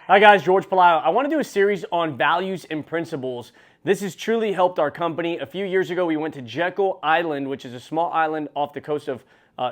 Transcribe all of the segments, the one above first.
Hi guys, George Palaio. I want to do a series on values and principles. This has truly helped our company. A few years ago, we went to Jekyll Island, which is a small island off the coast of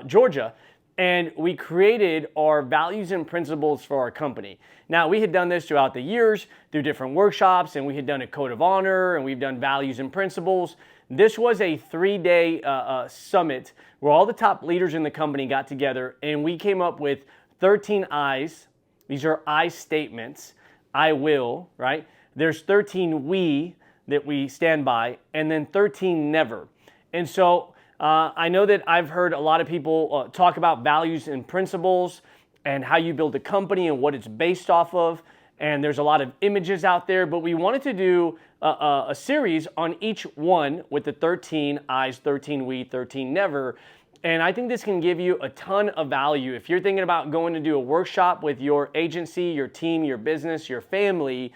Georgia, and we created our values and principles for our company. Now, we had done this throughout the years through different workshops, and we had done a code of honor, and we've done values and principles. This was a 3-day summit where all the top leaders in the company got together, and we came up with 13 I's. These are I statements. I will, right? There's 13 we that we stand by, and then 13 never. And so I know that I've heard a lot of people talk about values and principles and how you build a company and what it's based off of. And there's a lot of images out there, but we wanted to do a series on each one with the 13 I's, 13 we, 13 never. And I think this can give you a ton of value. If you're thinking about going to do a workshop with your agency, your team, your business, your family,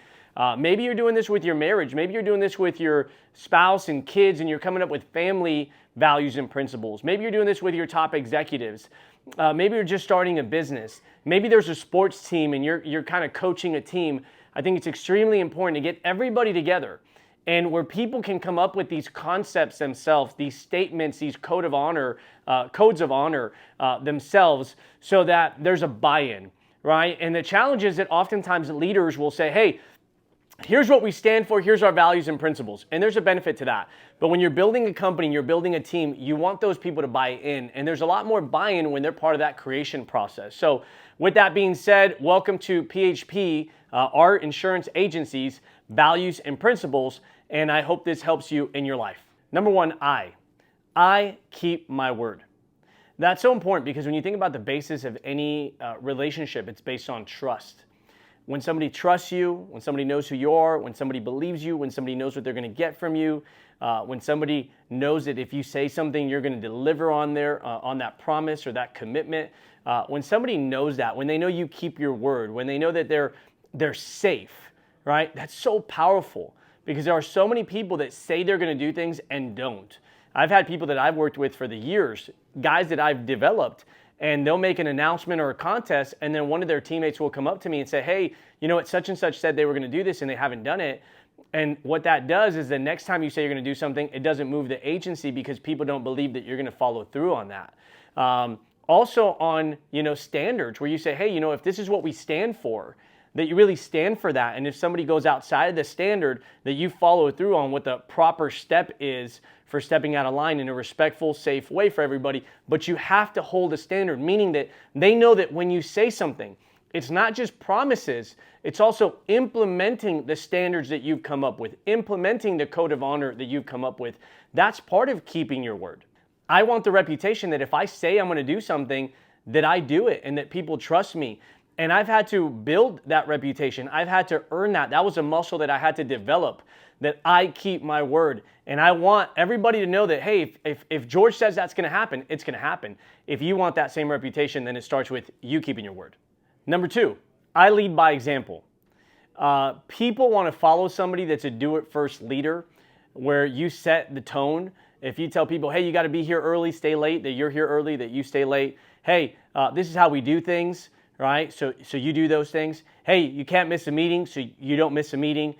maybe you're doing this with your marriage, maybe you're doing this with your spouse and kids and you're coming up with family values and principles. Maybe you're doing this with your top executives. Maybe you're just starting a business. Maybe there's a sports team and you're kind of coaching a team. I think it's extremely important to get everybody together and where people can come up with these concepts themselves, these statements, these codes of honor themselves, so that there's a buy-in, right? And the challenge is that oftentimes leaders will say, hey, here's what we stand for, here's our values and principles. And there's a benefit to that. But when you're building a company, you're building a team, you want those people to buy in. And there's a lot more buy-in when they're part of that creation process. So with that being said, welcome to PHP, our insurance agency's values and principles. And I hope this helps you in your life. Number one, I keep my word. That's so important because when you think about the basis of any relationship, it's based on trust. When somebody trusts you, when somebody knows who you are, when somebody believes you, when somebody knows what they're going to get from you, when somebody knows that if you say something, you're going to deliver on that promise or that commitment, when somebody knows that, when they know you keep your word, when they know that they're safe, right? That's so powerful because there are so many people that say they're going to do things and don't. I've had people that I've worked with for the years, guys that I've developed, and they'll make an announcement or a contest, and then one of their teammates will come up to me and say, hey, you know what, such and such said they were going to do this and they haven't done it. And what that does is the next time you say you're going to do something, it doesn't move the agency because people don't believe that you're going to follow through on that. Also on, standards where you say, hey, if this is what we stand for, that you really stand for that. And if somebody goes outside of the standard, that you follow through on what the proper step is for stepping out of line in a respectful, safe way for everybody. But you have to hold a standard, meaning that they know that when you say something, it's not just promises, it's also implementing the standards that you've come up with, implementing the code of honor that you've come up with. That's part of keeping your word. I want the reputation that if I say I'm going to do something, that I do it and that people trust me. And I've had to build that reputation. I've had to earn that. That was a muscle that I had to develop, that I keep my word. And I want everybody to know that, hey, if George says that's going to happen, it's going to happen. If you want that same reputation, then it starts with you keeping your word. Number two, I lead by example. People want to follow somebody that's a do-it-first leader, where you set the tone. If you tell people, hey, you got to be here early, stay late, that you're here early, that you stay late. Hey, this is how we do things. Right? So you do those things. Hey, you can't miss a meeting, so you don't miss a meeting.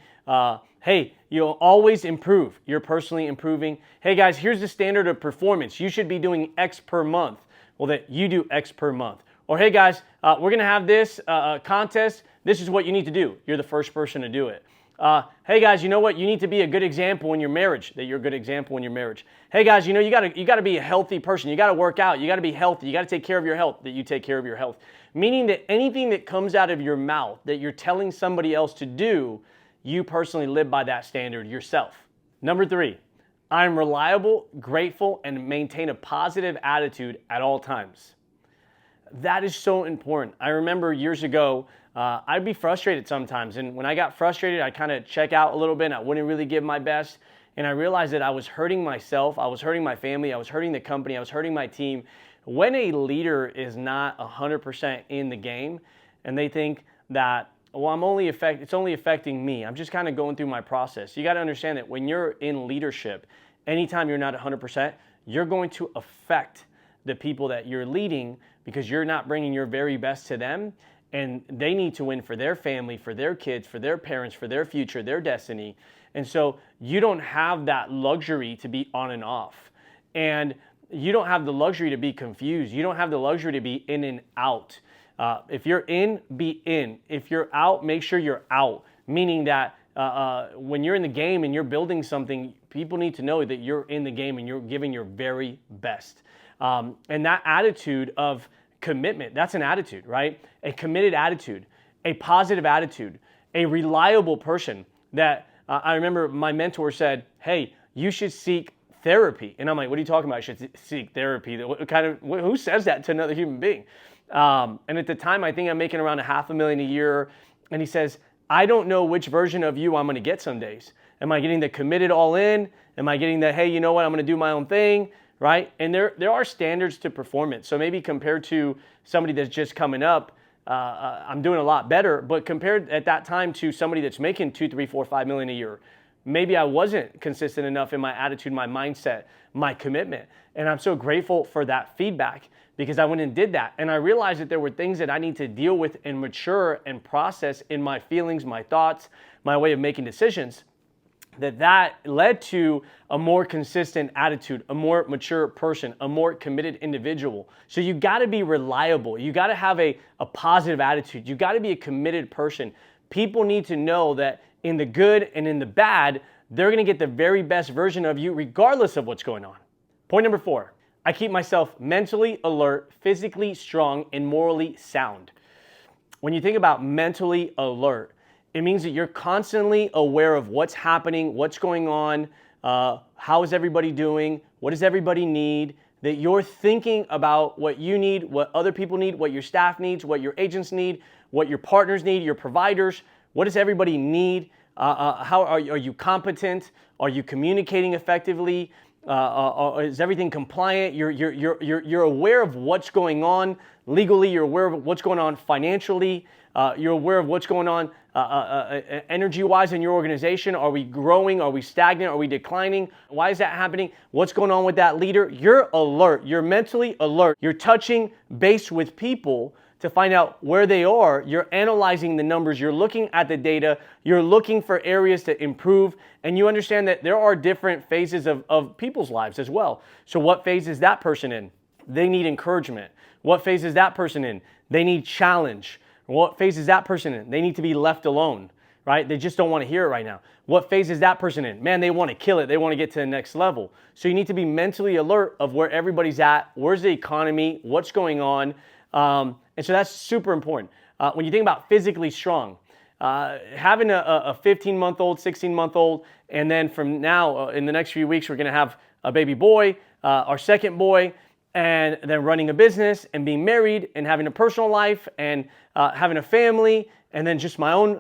Hey, you'll always improve. You're personally improving. Hey guys, here's the standard of performance. You should be doing X per month. Well, that you do X per month. Or hey guys, we're going to have this contest. This is what you need to do. You're the first person to do it. Hey guys, you know what? You need to be a good example in your marriage, that you're a good example in your marriage. Hey guys, you got to be a healthy person. You got to work out. You got to be healthy. You got to take care of your health, that you take care of your health. Meaning that anything that comes out of your mouth that you're telling somebody else to do, you personally live by that standard yourself. Number three, I'm reliable, grateful, and maintain a positive attitude at all times. That is so important. I remember years ago, I'd be frustrated sometimes. And when I got frustrated, I'd kind of check out a little bit and I wouldn't really give my best. And I realized that I was hurting myself, I was hurting my family, I was hurting the company, I was hurting my team. When a leader is not 100% in the game and they think that, well, it's only affecting me, I'm just kind of going through my process. You got to understand that when you're in leadership, anytime you're not 100%, you're going to affect the people that you're leading because you're not bringing your very best to them. and they need to win for their family, for their kids, for their parents, for their future, their destiny. And so you don't have that luxury to be on and off. And you don't have the luxury to be confused. You don't have the luxury to be in and out. If you're in, be in. If you're out, make sure you're out. Meaning that when you're in the game and you're building something, people need to know that you're in the game and you're giving your very best. And that attitude of commitment, that's an attitude, right? A committed attitude, a positive attitude, a reliable person that I remember my mentor said, hey, you should seek therapy. And I'm like, what are you talking about? I should seek therapy. Who says that to another human being? And at the time, I think I'm making around $500,000 a year. And he says, I don't know which version of you I'm going to get some days. Am I getting the committed all in? Am I getting the, hey, you know what? I'm going to do my own thing, right? And there are standards to performance. So maybe compared to somebody that's just coming up, I'm doing a lot better. But compared at that time to somebody that's making $2, $3, $4, $5 million a year, maybe I wasn't consistent enough in my attitude, my mindset, my commitment. And I'm so grateful for that feedback because I went and did that. And I realized that there were things that I need to deal with and mature and process in my feelings, my thoughts, my way of making decisions. That led to a more consistent attitude, a more mature person, a more committed individual. So you got to be reliable. You got to have a positive attitude. You got to be a committed person. People need to know that in the good and in the bad, they're going to get the very best version of you regardless of what's going on. Point number 4, I keep myself mentally alert, physically strong, and morally sound. When you think about mentally alert, it means that you're constantly aware of what's happening, what's going on, how is everybody doing, what does everybody need, that you're thinking about what you need, what other people need, what your staff needs, what your agents need, what your partners need, your providers, what does everybody need, how are you competent, are you communicating effectively, is everything compliant, you're aware of what's going on legally, you're aware of what's going on financially, you're aware of what's going on energy-wise in your organization. Are we growing? Are we stagnant? Are we declining? Why is that happening? What's going on with that leader? You're alert. You're mentally alert. You're touching base with people to find out where they are. You're analyzing the numbers. You're looking at the data. You're looking for areas to improve. And you understand that there are different phases of people's lives as well. So what phase is that person in? They need encouragement. What phase is that person in? They need challenge. What phase is that person in? They need to be left alone, right? They just don't want to hear it right now. What phase is that person in? Man, they want to kill it. They want to get to the next level. So you need to be mentally alert of where everybody's at. Where's the economy? What's going on? And so that's super important. When you think about physically strong, having a 15-month-old, 16-month-old, and then from now, in the next few weeks, we're going to have a baby boy, our second boy, and then running a business and being married and having a personal life and having a family and then just my own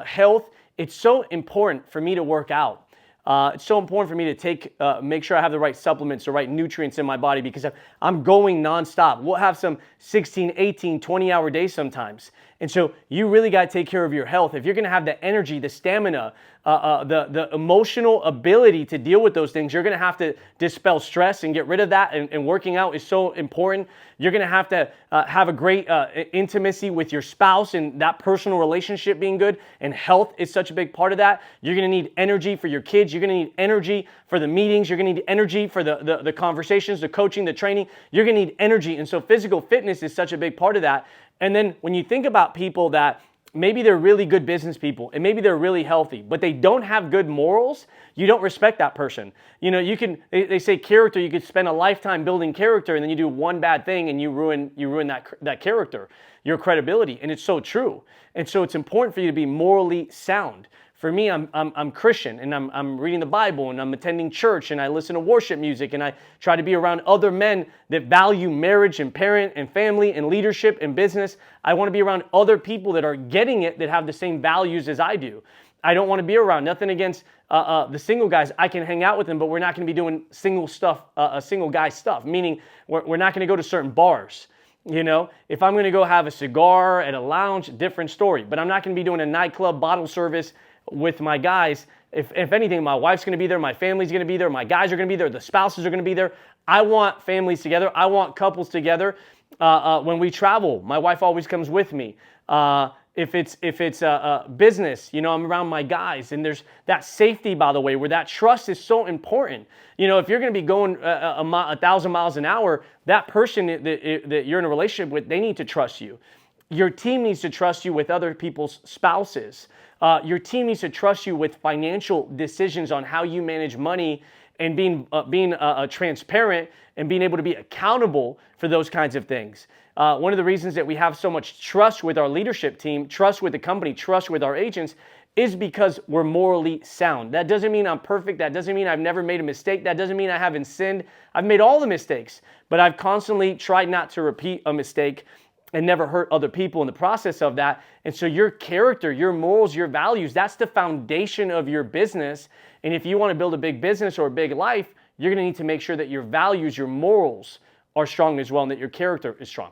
health. It's so important for me to work out. It's so important for me to make sure I have the right supplements, the right nutrients in my body because I'm going nonstop. We'll have some 16, 18, 20-hour days sometimes. And so you really got to take care of your health. If you're going to have the energy, the stamina, the emotional ability to deal with those things, you're going to have to dispel stress and get rid of that. And working out is so important. You're going to have a great intimacy with your spouse and that personal relationship being good. And health is such a big part of that. You're going to need energy for your kids. You're going to need energy for the meetings. You're going to need energy for the conversations, the coaching, the training. You're going to need energy. And so physical fitness is such a big part of that. And then when you think about people that maybe they're really good business people and maybe they're really healthy, but they don't have good morals, you don't respect that person. You know, they say character, you could spend a lifetime building character and then you do one bad thing and you ruin that character, your credibility. And it's so true. And so it's important for you to be morally sound. For me, I'm Christian and I'm reading the Bible and I'm attending church and I listen to worship music and I try to be around other men that value marriage and parent and family and leadership and business. I want to be around other people that are getting it, that have the same values as I do. I don't want to be around, nothing against the single guys. I can hang out with them, but we're not going to be doing single guy stuff, meaning we're not going to go to certain bars. You know, if I'm going to go have a cigar at a lounge, different story, but I'm not going to be doing a nightclub bottle service with my guys. If anything, my wife's going to be there, my family's going to be there, my guys are going to be there, the spouses are going to be there. I want families together. I want couples together. When we travel, my wife always comes with me. If it's a business, I'm around my guys, and there's that safety, by the way, where that trust is so important. If you're going to be going 1,000 miles an hour, that person that you're in a relationship with, they need to trust you. Your team needs to trust you with other people's spouses. Your team needs to trust you with financial decisions on how you manage money, and being transparent and being able to be accountable for those kinds of things. One of the reasons that we have so much trust with our leadership team, trust with the company, trust with our agents, is because we're morally sound. That doesn't mean I'm perfect. That doesn't mean I've never made a mistake. That doesn't mean I haven't sinned. I've made all the mistakes, but I've constantly tried not to repeat a mistake and never hurt other people in the process of that. And so your character, your morals, your values, that's the foundation of your business. And if you want to build a big business or a big life, you're going to need to make sure that your values, your morals are strong as well, and that your character is strong.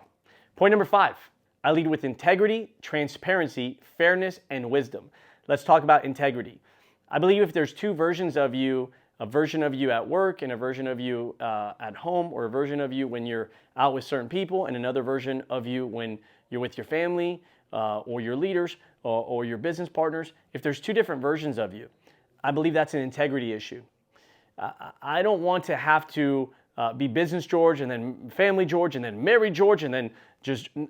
Point number 5, I lead with integrity, transparency, fairness, and wisdom. Let's talk about integrity. I believe if there's two versions of you, a version of you at work and a version of you at home, or a version of you when you're out with certain people and another version of you when you're with your family or your leaders or your business partners, if there's two different versions of you, I believe that's an integrity issue. I don't want to have to be business George and then family George and then married George and then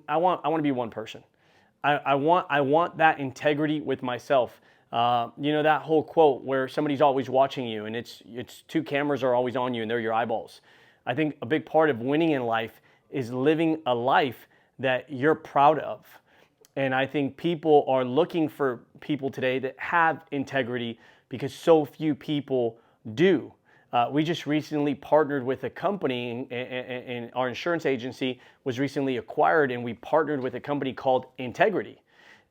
I want to be one person. I want that integrity with myself. That whole quote where somebody's always watching you and it's two cameras are always on you and they're your eyeballs. I think a big part of winning in life is living a life that you're proud of. And I think people are looking for people today that have integrity because so few people do. We just recently partnered with a company, and our insurance agency was recently acquired, and we partnered with a company called Integrity.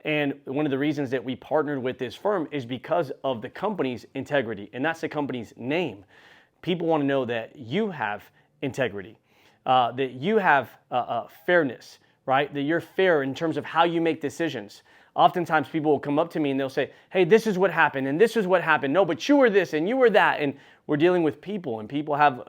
And one of the reasons that we partnered with this firm is because of the company's integrity, and that's the company's name. People want to know that you have integrity, that you have fairness, right? That you're fair in terms of how you make decisions. Oftentimes people will come up to me and they'll say, hey, this is what happened and this is what happened. No, but you were this and you were that. And we're dealing with people, and people have,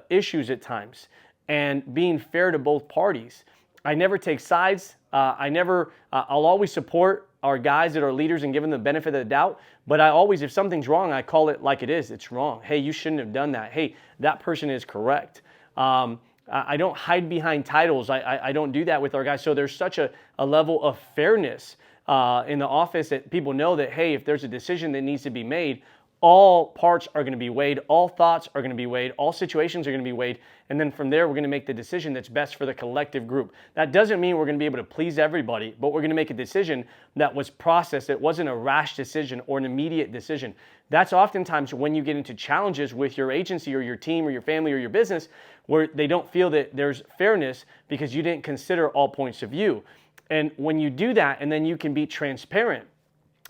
issues at times. And being fair to both parties. I never take sides. I'll always support our guys that are leaders and give them the benefit of the doubt. But I always, if something's wrong, I call it like it is. It's wrong. Hey, you shouldn't have done that. Hey, that person is correct. I don't hide behind titles. I don't do that with our guys. So there's such a level of fairness in the office that people know that, hey, if there's a decision that needs to be made, all parts are going to be weighed, all thoughts are going to be weighed, all situations are going to be weighed, and then from there we're going to make the decision that's best for the collective group. That doesn't mean we're going to be able to please everybody, but we're going to make a decision that was processed. It wasn't a rash decision or an immediate decision. That's oftentimes when you get into challenges with your agency or your team or your family or your business where they don't feel that there's fairness because you didn't consider all points of view. And when you do that, and then you can be transparent,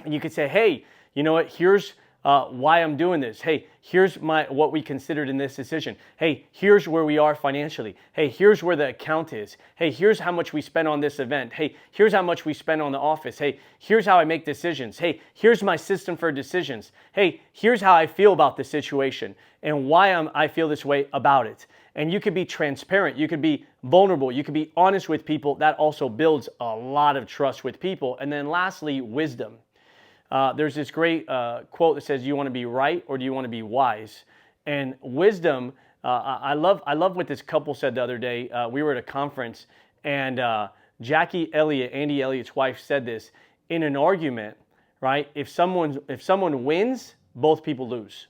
and you can say, hey, you know what, here's why I'm doing this. Hey, here's what we considered in this decision. Hey, here's where we are financially. Hey, here's where the account is. Hey, here's how much we spent on this event. Hey, here's how much we spent on the office. Hey, here's how I make decisions. Hey, here's my system for decisions. Hey, here's how I feel about the situation and why I feel this way about it. And you could be transparent. You could be vulnerable. You could be honest with people. That also builds a lot of trust with people. And then lastly, wisdom. There's this great quote that says, you want to be right or do you want to be wise? And wisdom, I love what this couple said the other day. We were at a conference, and Jackie Elliott, Andy Elliott's wife, said this: in an argument, right, if someone wins, both people lose.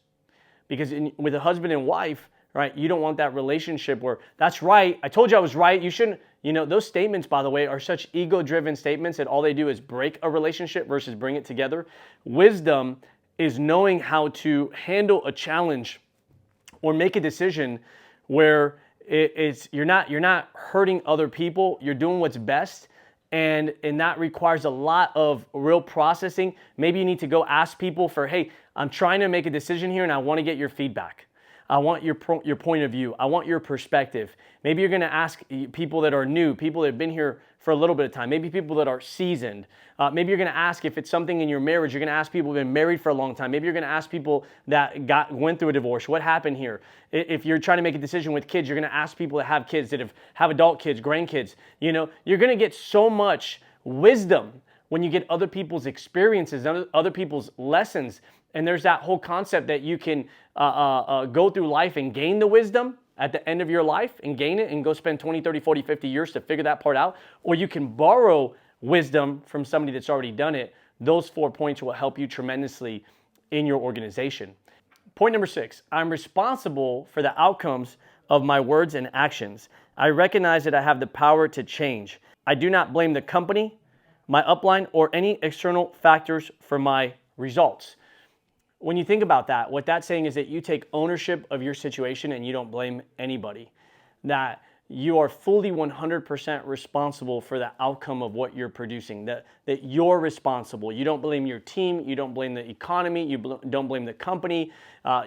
Because with a husband and wife, right, you don't want that relationship where, that's right, I told you I was right, you shouldn't. Those statements, by the way, are such ego-driven statements that all they do is break a relationship versus bring it together. Wisdom is knowing how to handle a challenge or make a decision where you're not hurting other people, you're doing what's best, and that requires a lot of real processing. Maybe you need to go ask people for, hey, I'm trying to make a decision here and I want to get your feedback. I want your point of view. I want your perspective. Maybe you're going to ask people that are new, people that have been here for a little bit of time, maybe people that are seasoned. Maybe you're going to ask if it's something in your marriage. You're going to ask people who've been married for a long time. Maybe you're going to ask people that went through a divorce. What happened here? If you're trying to make a decision with kids, you're going to ask people that have kids, that have adult kids, grandkids. You're going to get so much wisdom when you get other people's experiences, other people's lessons. And there's that whole concept that you can go through life and gain the wisdom at the end of your life and gain it and go spend 20, 30, 40, 50 years to figure that part out. Or you can borrow wisdom from somebody that's already done it. Those 4 points will help you tremendously in your organization. Point number 6, I'm responsible for the outcomes of my words and actions. I recognize that I have the power to change. I do not blame the company, my upline, or any external factors for my results. When you think about that, what that's saying is that you take ownership of your situation and you don't blame anybody. That you are fully 100% responsible for the outcome of what you're producing, that you're responsible. You don't blame your team, you don't blame the economy, you don't blame the company,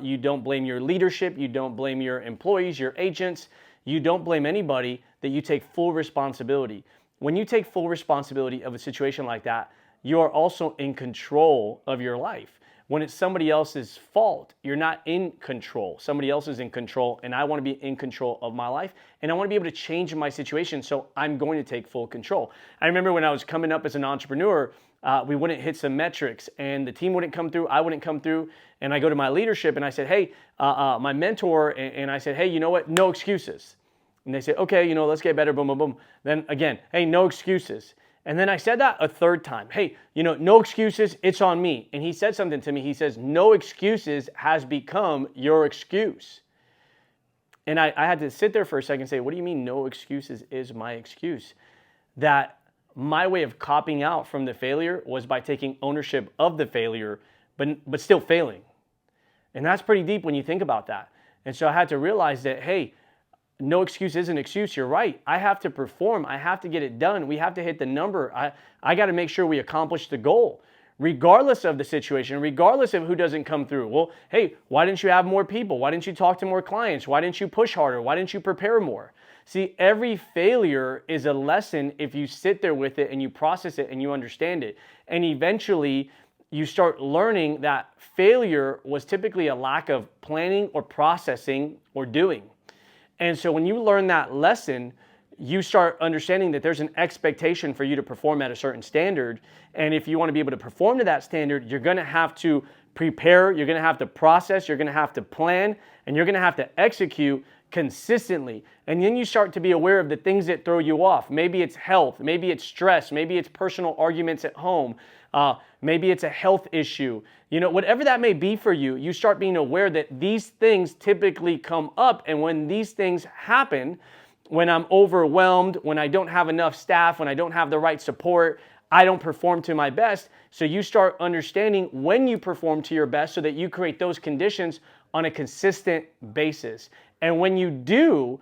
you don't blame your leadership, you don't blame your employees, your agents, you don't blame anybody, that you take full responsibility. When you take full responsibility of a situation like that, you are also in control of your life. When it's somebody else's fault, you're not in control. Somebody else is in control, and I want to be in control of my life, and I want to be able to change my situation, so I'm going to take full control. I remember when I was coming up as an entrepreneur, we wouldn't hit some metrics, and the team wouldn't come through, I wouldn't come through, and I go to my leadership, and I said, hey, my mentor, and I said, hey, you know what, no excuses. And they said, okay, let's get better, boom, boom, boom. Then again, hey, no excuses. And then I said that a third time. Hey, no excuses, it's on me. And he said something to me. He says, no excuses has become your excuse. And I had to sit there for a second and say, what do you mean no excuses is my excuse? That my way of copping out from the failure was by taking ownership of the failure, but still failing. And that's pretty deep when you think about that. And so I had to realize that, hey, no excuse is an excuse. You're right. I have to perform. I have to get it done. We have to hit the number. I got to make sure we accomplish the goal, regardless of the situation, regardless of who doesn't come through. Well, hey, why didn't you have more people? Why didn't you talk to more clients? Why didn't you push harder? Why didn't you prepare more? See, every failure is a lesson if you sit there with it and you process it and you understand it. And eventually, you start learning that failure was typically a lack of planning or processing or doing. And so when you learn that lesson, you start understanding that there's an expectation for you to perform at a certain standard. And if you want to be able to perform to that standard, you're going to have to prepare, you're going to have to process, you're going to have to plan, and you're going to have to execute consistently. And then you start to be aware of the things that throw you off. Maybe it's health, maybe it's stress, maybe it's personal arguments at home, maybe it's a health issue. Whatever that may be for you, you start being aware that these things typically come up. And when these things happen, when I'm overwhelmed, when I don't have enough staff, when I don't have the right support, I don't perform to my best. So you start understanding when you perform to your best so that you create those conditions on a consistent basis. And when you do,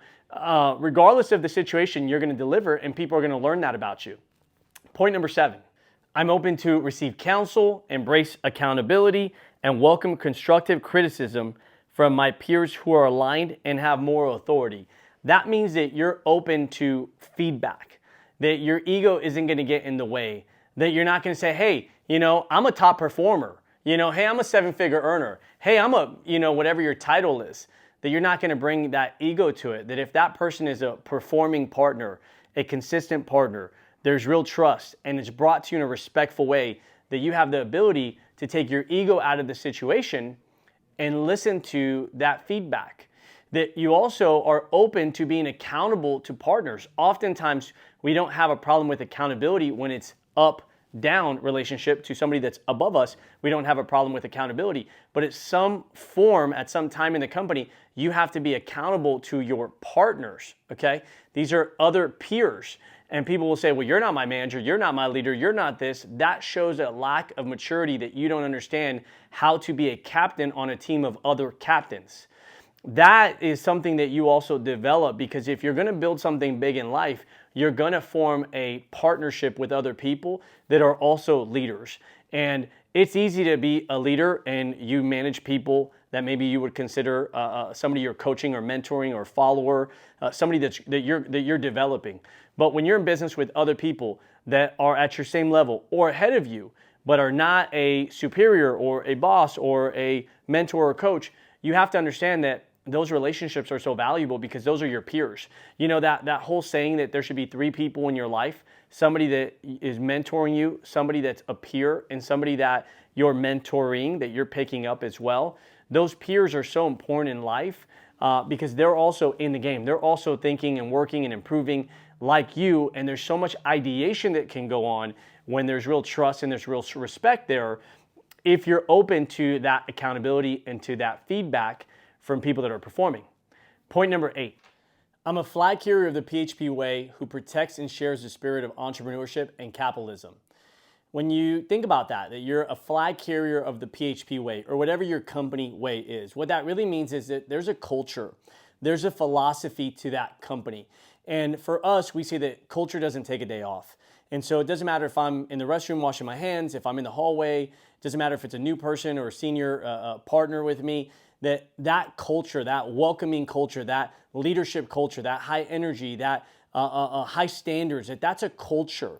regardless of the situation, you're going to deliver, and people are going to learn that about you. Point number 7. I'm open to receive counsel, embrace accountability, and welcome constructive criticism from my peers who are aligned and have moral authority. That means that you're open to feedback, that your ego isn't going to get in the way, that you're not going to say, hey, I'm a top performer. Hey, I'm a 7-figure earner. Hey, I'm a, whatever your title is, that you're not going to bring that ego to it, that if that person is a performing partner, a consistent partner, there's real trust, and it's brought to you in a respectful way, that you have the ability to take your ego out of the situation and listen to that feedback. That you also are open to being accountable to partners. Oftentimes, we don't have a problem with accountability when it's up-down relationship to somebody that's above us. We don't have a problem with accountability. But at some form, at some time in the company, you have to be accountable to your partners, okay? These are other peers. And people will say, well, you're not my manager, you're not my leader, you're not this. That shows a lack of maturity, that you don't understand how to be a captain on a team of other captains. That is something that you also develop, because if you're going to build something big in life, you're going to form a partnership with other people that are also leaders. And it's easy to be a leader and you manage people that maybe you would consider somebody you're coaching or mentoring or follower, somebody that you're developing. But when you're in business with other people that are at your same level or ahead of you, but are not a superior or a boss or a mentor or coach, you have to understand that those relationships are so valuable because those are your peers. You know, that whole saying that there should be three people in your life: somebody that is mentoring you, somebody that's a peer, and somebody that you're mentoring, that you're picking up as well. Those peers are so important in life because they're also in the game. They're also thinking and working and improving like you, and there's so much ideation that can go on when there's real trust and there's real respect there, if you're open to that accountability and to that feedback from people that are performing. Point number 8. I'm a flag carrier of the PHP way who protects and shares the spirit of entrepreneurship and capitalism. When you think about that you're a flag carrier of the PHP way, or whatever your company way is, what that really means is that there's a culture, there's a philosophy to that company. And for us, we say that culture doesn't take a day off. And so it doesn't matter if I'm in the restroom washing my hands, if I'm in the hallway, it doesn't matter if it's a new person or a senior partner with me, that culture, that welcoming culture, that leadership culture, that high energy, that high standards, that's a culture.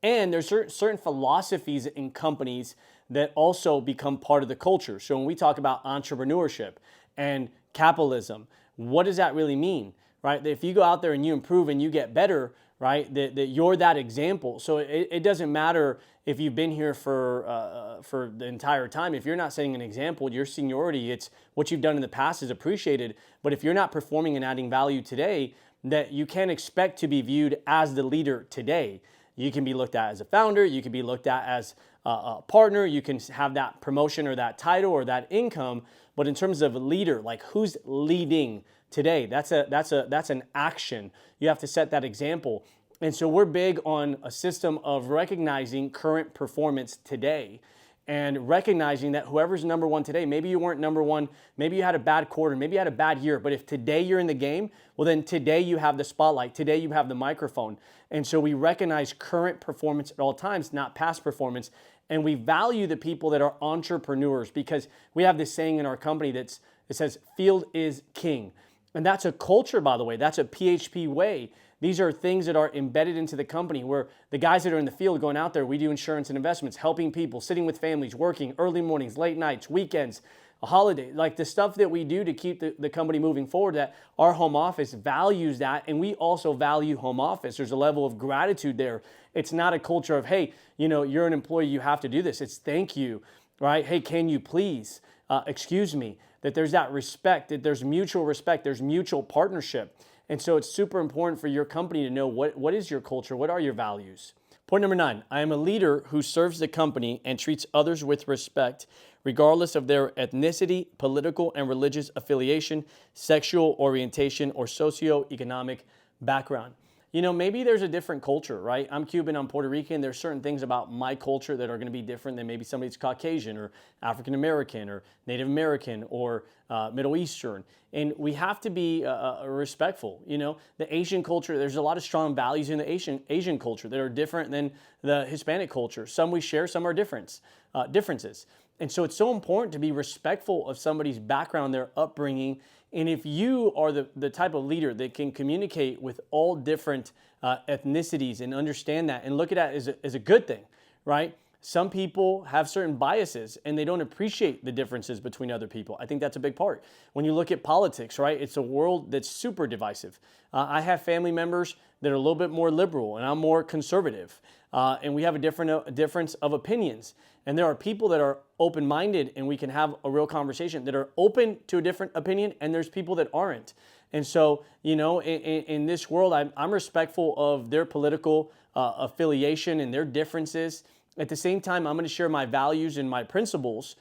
And there's certain philosophies in companies that also become part of the culture. So when we talk about entrepreneurship and capitalism, what does that really mean, right? That if you go out there and you improve and you get better, right, that you're that example. So it doesn't matter if you've been here for the entire time. If you're not setting an example, your seniority, it's what you've done in the past is appreciated. But if you're not performing and adding value today, that you can't expect to be viewed as the leader today. You can be looked at as a founder. You can be looked at as a partner. You can have that promotion or that title or that income. But in terms of a leader, like who's leading today, that's an action. You have to set that example. And so we're big on a system of recognizing current performance today and recognizing that whoever's number one today, maybe you weren't number one, maybe you had a bad quarter, maybe you had a bad year, but if today you're in the game, well then today you have the spotlight, today you have the microphone. And so we recognize current performance at all times, not past performance. And we value the people that are entrepreneurs because we have this saying in our company it says, field is king. And that's a culture, by the way. That's a PHP way. These are things that are embedded into the company where the guys that are in the field going out there, we do insurance and investments, helping people, sitting with families, working early mornings, late nights, weekends, a holiday, like the stuff that we do to keep the company moving forward, that our home office values that. And we also value home office. There's a level of gratitude there. It's not a culture of, hey, you're an employee, you have to do this. It's thank you, right? Hey, can you please, excuse me, that there's that respect, that there's mutual respect, there's mutual partnership. And so it's super important for your company to know what is your culture, what are your values. Point number 9, I am a leader who serves the company and treats others with respect, regardless of their ethnicity, political and religious affiliation, sexual orientation, or socioeconomic background. Maybe there's a different culture, right? I'm Cuban, I'm Puerto Rican. There's certain things about my culture that are going to be different than maybe somebody's Caucasian or African American or Native American or Middle Eastern. And we have to be respectful. The Asian culture, there's a lot of strong values in the Asian culture that are different than the Hispanic culture. Some we share, some are differences. And so it's so important to be respectful of somebody's background, their upbringing. And if you are the type of leader that can communicate with all different ethnicities and understand that and look at that as a good thing, right? Some people have certain biases and they don't appreciate the differences between other people. I think that's a big part. When you look at politics, right, it's a world that's super divisive. I have family members that are a little bit more liberal and I'm more conservative. And we have a difference of opinions. And there are people that are open-minded and we can have a real conversation that are open to a different opinion, and there's people that aren't. And so, in this world, I'm respectful of their political affiliation and their differences. At the same time, I'm going to share my values and my principles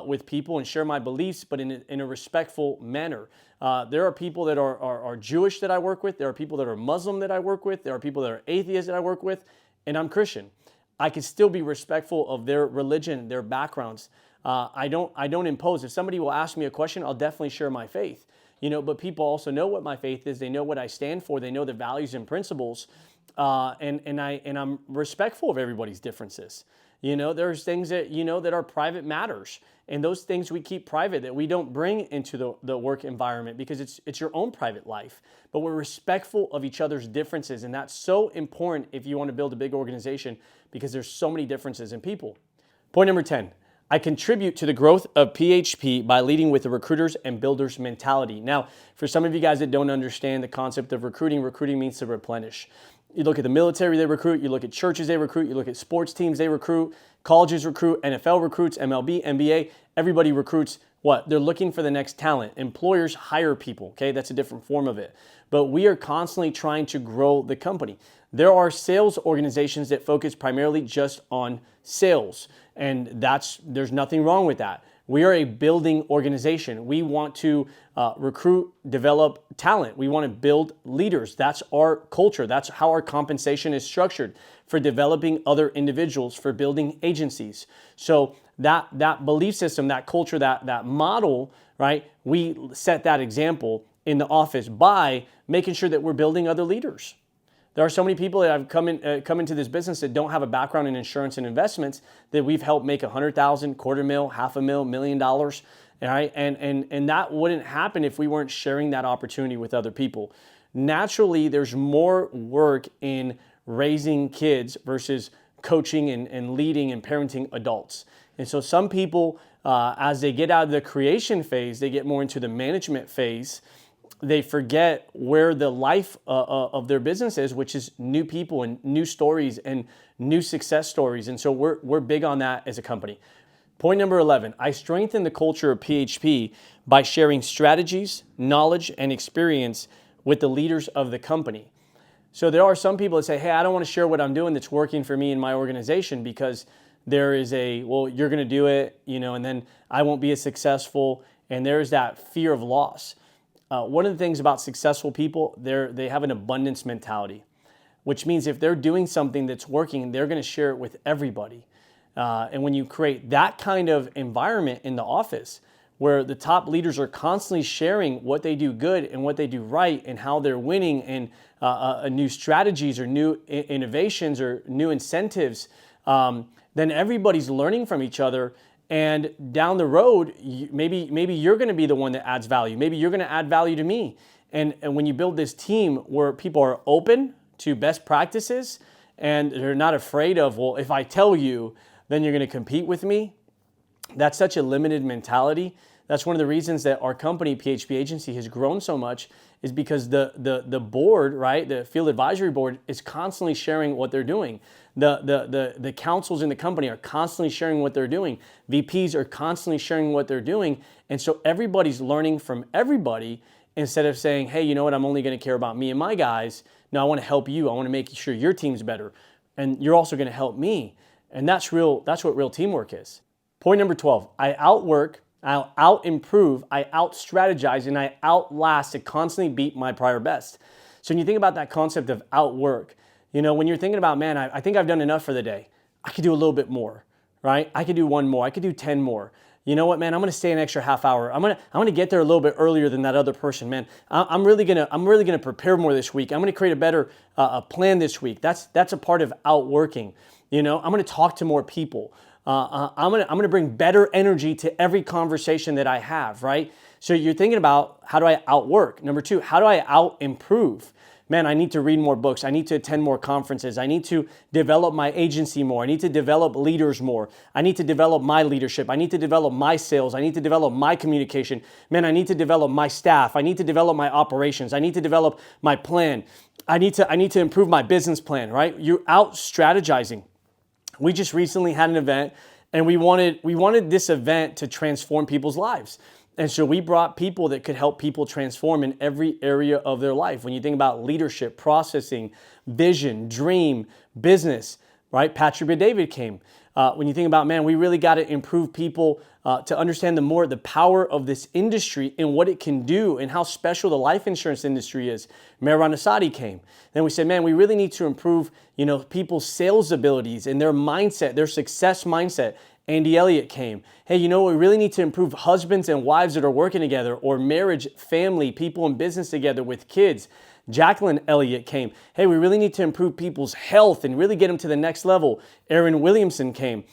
with people and share my beliefs, but in a respectful manner. There are people that are Jewish that I work with. There are people that are Muslim that I work with. There are people that are atheists that I work with, and I'm Christian. I can still be respectful of their religion, their backgrounds. I don't impose. If somebody will ask me a question, I'll definitely share my faith. But people also know what my faith is. They know what I stand for. They know the values and principles. And I'm respectful of everybody's differences. There's things that that are private matters, and those things we keep private, that we don't bring into the work environment because it's your own private life. But we're respectful of each other's differences, and that's so important if you want to build a big organization because there's so many differences in people. Point number 10, I contribute to the growth of PHP by leading with a recruiters and builders mentality. Now, for some of you guys that don't understand the concept of recruiting, recruiting means to replenish. You look at the military, they recruit. You look at churches, they recruit. You look at sports teams, they recruit. Colleges recruit. NFL recruits. MLB, NBA, everybody recruits. What? They're looking for the next talent. Employers hire people, okay? That's a different form of it. But we are constantly trying to grow the company. There are sales organizations that focus primarily just on sales, and there's nothing wrong with that. We are a building organization. We want to recruit, develop talent. We want to build leaders. That's our culture. That's how our compensation is structured for developing other individuals, for building agencies. So that belief system, that culture, that model, right? We set that example in the office by making sure that we're building other leaders. There are so many people that have come into this business that don't have a background in insurance and investments that we've helped make $100,000, $250,000, $500,000, $1 million. All right, and that wouldn't happen if we weren't sharing that opportunity with other people. Naturally, there's more work in raising kids versus coaching and leading and parenting adults. And so some people, as they get out of the creation phase, they get more into the management phase. They forget where the life of their business is, which is new people and new stories and new success stories. And so we're big on that as a company. Point number 11, I strengthen the culture of PHP by sharing strategies, knowledge, and experience with the leaders of the company. So there are some people that say, hey, I don't want to share what I'm doing that's working for me in my organization because there is well, you're going to do it, and then I won't be as successful. And there's that fear of loss. One of the things about successful people, they have an abundance mentality, which means if they're doing something that's working, they're going to share it with everybody. And when you create that kind of environment in the office where the top leaders are constantly sharing what they do good and what they do right and how they're winning and new strategies or new innovations or new incentives, then everybody's learning from each other. And down the road, maybe you're going to be the one that adds value. Maybe you're going to add value to me. And when you build this team where people are open to best practices and they're not afraid of, well, if I tell you, then you're going to compete with me. That's such a limited mentality. That's one of the reasons that our company, PHP Agency, has grown so much is because the board, right, the field advisory board is constantly sharing what they're doing. The councils in the company are constantly sharing what they're doing. VPs are constantly sharing what they're doing. And so everybody's learning from everybody instead of saying, hey, you know what, I'm only going to care about me and my guys. No, I want to help you. I want to make sure your team's better. And you're also going to help me. And that's what real teamwork is. Point number 12, I outwork, I'll out-improve, I out-strategize, and I outlast to constantly beat my prior best. So when you think about that concept of outwork, when you're thinking about, man, I think I've done enough for the day. I could do a little bit more, right? I could do one more. I could do 10 more. You know what, man? I'm going to stay an extra half hour. I'm going to get there a little bit earlier than that other person, man. I'm really going to prepare more this week. I'm going to create a better plan this week. That's a part of outworking. I'm going to talk to more people. I'm going to bring better energy to every conversation that I have, right? So you're thinking about, how do I outwork? Number 2, how do I out-improve? Man, I need to read more books. I need to attend more conferences. I need to develop my agency more. I need to develop leaders more. I need to develop my leadership. I need to develop my sales. I need to develop my communication. Man, I need to develop my staff. I need to develop my operations. I need to develop my plan. I need to improve my business plan, right? You're out strategizing. We just recently had an event and we wanted this event to transform people's lives. And so we brought people that could help people transform in every area of their life. When you think about leadership, processing, vision, dream, business, right? Patrick Bet-David came. When you think about, man, we really got to improve people to understand the power of this industry and what it can do and how special the life insurance industry is. Mehran Asadi came. Then we said, man, we really need to improve, people's sales abilities and their mindset, their success mindset. Andy Elliott came. Hey, we really need to improve husbands and wives that are working together, or marriage, family, people in business together with kids. Jacqueline Elliott came. Hey, we really need to improve people's health and really get them to the next level. Aaron Williamson came.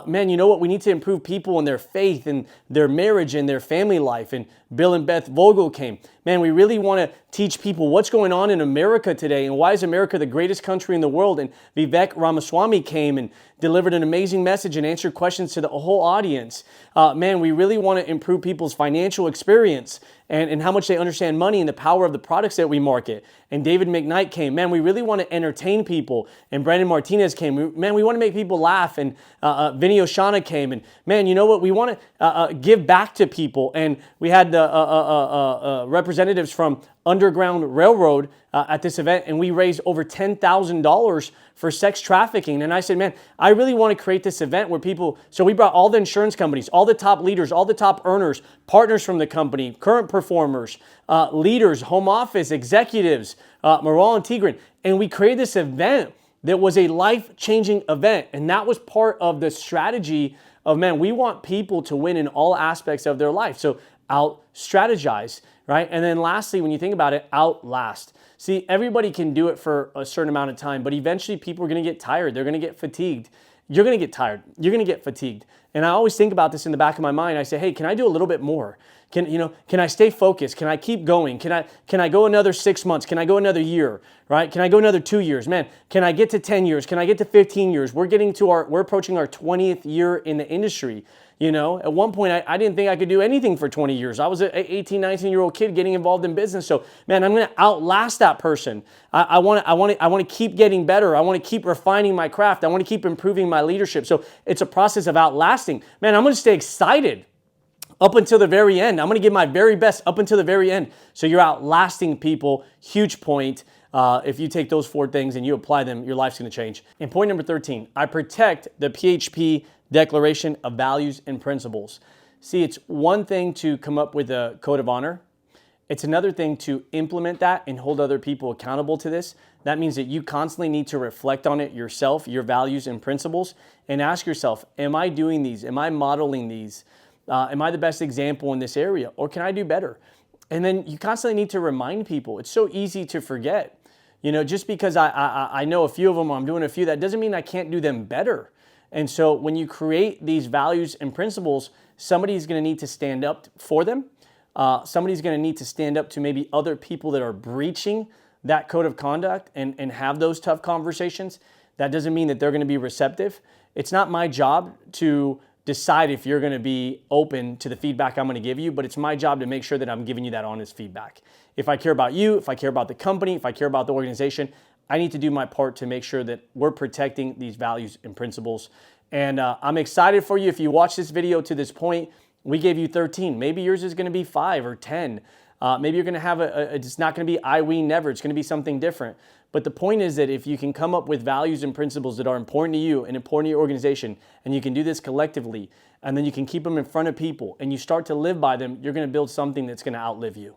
Man, you know what? We need to improve people in their faith and their marriage and their family life. And Bill and Beth Vogel came. Man, we really want to teach people what's going on in America today and why is America the greatest country in the world. And Vivek Ramaswamy came and delivered an amazing message and answered questions to the whole audience. Man, we really want to improve people's financial experience and how much they understand money and the power of the products that we market. And David McKnight came. Man, we really want to entertain people. And Brandon Martinez came. Man, we want to make people laugh. And Vinny Oshana came. And man, you know what? We want to give back to people. And we had the representatives from Underground Railroad at this event, and we raised over $10,000 for sex trafficking. And I said, man, I really want to create this event where people, so we brought all the insurance companies, all the top leaders, all the top earners, partners from the company, current performers, leaders, home office, executives, Maral and Tigran, and we created this event that was a life-changing event. And that was part of the strategy of, man, we want people to win in all aspects of their life. So out-strategize, right? And then lastly, when you think about it, outlast. See, everybody can do it for a certain amount of time, but eventually people are going to get tired. They're going to get fatigued. You're going to get tired. You're going to get fatigued. And I always think about this in the back of my mind. I say, hey, can I do a little bit more? Can I stay focused? Can I keep going? Can I go another 6 months? Can I go another year? Right? Can I go another 2 years? Man, can I get to 10 years? Can I get to 15 years? We're approaching our 20th year in the industry. You know, at one point, I didn't think I could do anything for 20 years. I was an 18, 19-year-old kid getting involved in business. So, man, I'm going to outlast that person. I want to keep getting better. I want to keep refining my craft. I want to keep improving my leadership. So it's a process of outlasting. Man, I'm going to stay excited up until the very end. I'm going to give my very best up until the very end. So you're outlasting people. Huge point. If you take those 4 things and you apply them, your life's going to change. And point number 13, I protect the PHP Declaration of Values and Principles. See, it's one thing to come up with a code of honor. It's another thing to implement that and hold other people accountable to this. That means that you constantly need to reflect on it yourself, your values and principles, and ask yourself, am I doing these? Am I modeling these? Am I the best example in this area? Or can I do better? And then you constantly need to remind people. It's so easy to forget. You know, just because I know a few of them, I'm doing a few, that doesn't mean I can't do them better. And so when you create these values and principles, somebody's going to need to stand up for them. Somebody's going to need to stand up to maybe other people that are breaching that code of conduct and have those tough conversations. That doesn't mean that they're going to be receptive. It's not my job to decide if you're going to be open to the feedback I'm going to give you, but it's my job to make sure that I'm giving you that honest feedback. If I care about you, if I care about the company, if I care about the organization, I need to do my part to make sure that we're protecting these values and principles. And I'm excited for you. If you watch this video to this point, we gave you 13. Maybe yours is going to be 5 or 10. Maybe you're going to have it's not going to be I, we, never. It's going to be something different. But the point is that if you can come up with values and principles that are important to you and important to your organization, and you can do this collectively, and then you can keep them in front of people, and you start to live by them, you're going to build something that's going to outlive you.